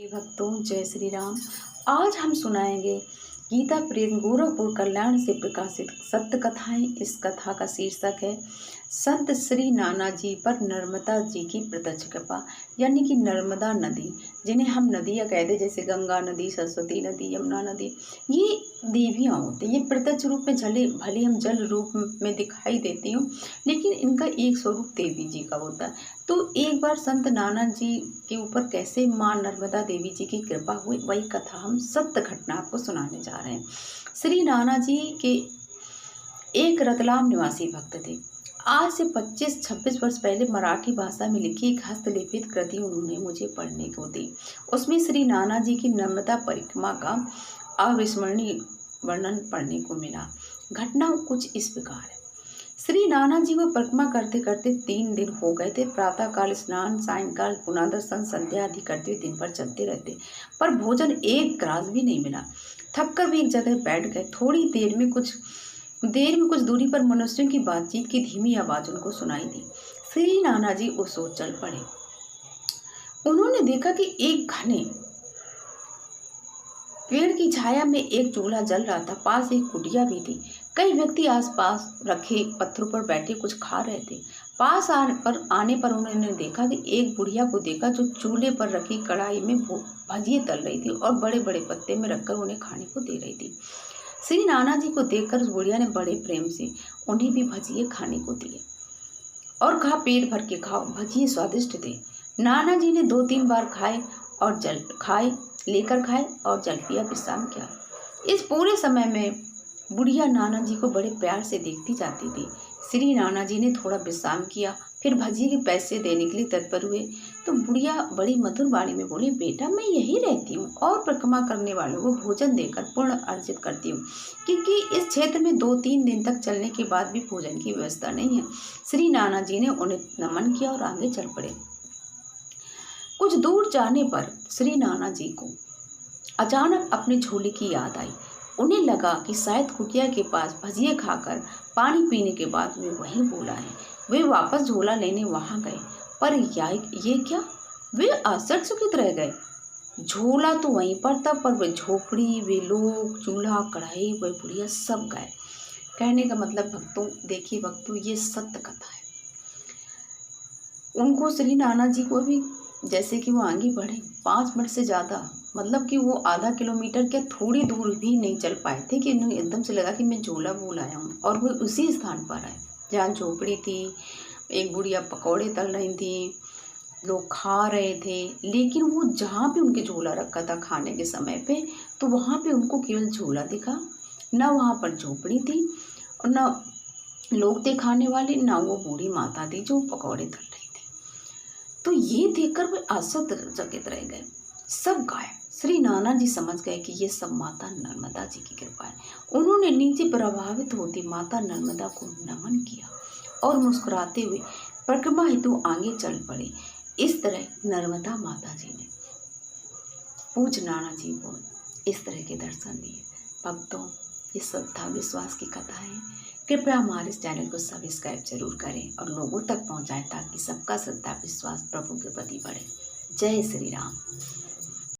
भक्तों जय श्री राम। आज हम सुनाएंगे गीता प्रेम गोरखपुर कल्याण से प्रकाशित सत्य कथाएं। इस कथा का शीर्षक है संत श्री नाना जी पर नर्मदा जी की प्रत्यक्ष कृपा, यानी कि नर्मदा नदी, जिन्हें हम नदियाँ कहते हैं, जैसे गंगा नदी, सरस्वती नदी, यमुना नदी। ये देवियाँ होती हैं। ये प्रत्यक्ष रूप में भले हम जल रूप में दिखाई देती हूँ, लेकिन इनका एक स्वरूप देवी जी का होता है। तो एक बार संत नाना जी के ऊपर कैसे माँ नर्मदा देवी जी की कृपा हुई, वही कथा हम सत्य घटना आपको सुनाने जा रहे हैं। श्री नाना जी के एक रतलाम निवासी भक्त थे। आज से 25-26 वर्ष पहले मराठी भाषा में लिखी एक हस्तलिखित कृति उन्होंने मुझे पढ़ने को दी। उसमें श्री नाना जी की नर्मदा परिक्रमा का अविस्मरणीय वर्णन पढ़ने को मिला। घटना कुछ इस प्रकार है। श्री नाना जी को परिक्रमा करते करते 3 दिन हो गए थे। प्रातःकाल स्नान, सायंकाल पुनः दर्शन, संध्या आदि करते हुए दिन भर चलते रहते, पर भोजन एक ग्रास भी नहीं मिला। थककर भी एक जगह बैठ गए। थोड़ी देर में कुछ दूरी पर मनुष्यों की बातचीत की धीमी आवाज उनको सुनाई दी। श्री नाना जी उस ओर चल पड़े। उन्होंने देखा कि एक घने पेड़ की छाया में एक चूल्हा जल रहा था। पास एक कुटिया भी थी। कई व्यक्ति आसपास रखे पत्थरों पर बैठे कुछ खा रहे थे। पास आने पर उन्होंने देखा कि एक बुढ़िया को देखा, जो चूल्हे पर रखी कढ़ाई में भजिए तल रही थी और बड़े बड़े पत्ते में रखकर उन्हें खाने को दे रही थी। श्री नाना जी को देखकर उस बुढ़िया ने बड़े प्रेम से उन्हें भी भजिए खाने को दिए और कहा, पेट भर के खाओ, भजिए स्वादिष्ट थे। नाना जी ने 2-3 बार खाए और जल पिया, विश्राम किया। इस पूरे समय में बुढ़िया नाना जी को बड़े प्यार से देखती जाती थी। श्री नाना जी ने थोड़ा विश्राम किया, फिर भजिए के पैसे देने के लिए तत्पर हुए तो बुढ़िया बड़ी मधुर वाणी में बोली, बेटा मैं यही रहती हूँ और परिक्रमा करने वालों को भोजन देकर पुण्य अर्जित करती हूँ, क्योंकि इस क्षेत्र में 2-3 दिन तक चलने के बाद भी भोजन की व्यवस्था नहीं है। श्री नाना जी ने उन्हें नमन किया और आगे चल पड़े। कुछ दूर जाने पर श्री नाना जी को अचानक अपने झोले की याद आई। उन्हें लगा कि शायद कुटिया के पास भजिए खाकर पानी पीने के बाद वे वहीं भूल आए। वे वापस झोला लेने वहां गए, पर ये क्या, वे आश्चर्यचकित रह गए। झोला तो वहीं पर था, पर वे झोपड़ी, वे लोग, चूल्हा, कढ़ाई, वे बुढ़िया सब गायब। कहने का मतलब भक्तों, देखिए भक्तों, ये सत्य कथा है। उनको श्री नाना जी को भी, जैसे कि वो आगे बढ़े 5 मिनट से ज़्यादा, मतलब कि वो आधा किलोमीटर के थोड़ी दूर भी नहीं चल पाए थे कि उन्हें एकदम से लगा कि मैं झोला भूल आया हूँ। और वो उसी स्थान पर आए जहाँ झोपड़ी थी। एक बुढ़िया पकौड़े तल रही थी, लोग खा रहे थे, लेकिन वो जहाँ पे उनके झोला रखा था खाने के समय पे, तो वहाँ पे उनको केवल झोला दिखा। न वहाँ पर झोपड़ी थी और न लोग थे खाने वाले, न वो बूढ़ी माता थी जो पकौड़े तल रही थी। तो ये देखकर वे आश्चर्यचकित रह गए, सब गायब। श्री नाना जी समझ गए कि ये सब माता नर्मदा जी की कृपा है। उन्होंने नीचे प्रभावित होती माता नर्मदा को नमन किया और मुस्कुराते हुए परिक्रमा हेतु आगे चल पड़े। इस तरह नर्मदा माता जी ने पूज्य नाना जी को इस तरह के दर्शन दिए। भक्तों, ये श्रद्धा विश्वास की कथा है। कृपया हमारे इस चैनल को सब्सक्राइब जरूर करें और लोगों तक पहुंचाएं, ताकि सबका श्रद्धा विश्वास प्रभु के प्रति बढ़े। जय श्री राम।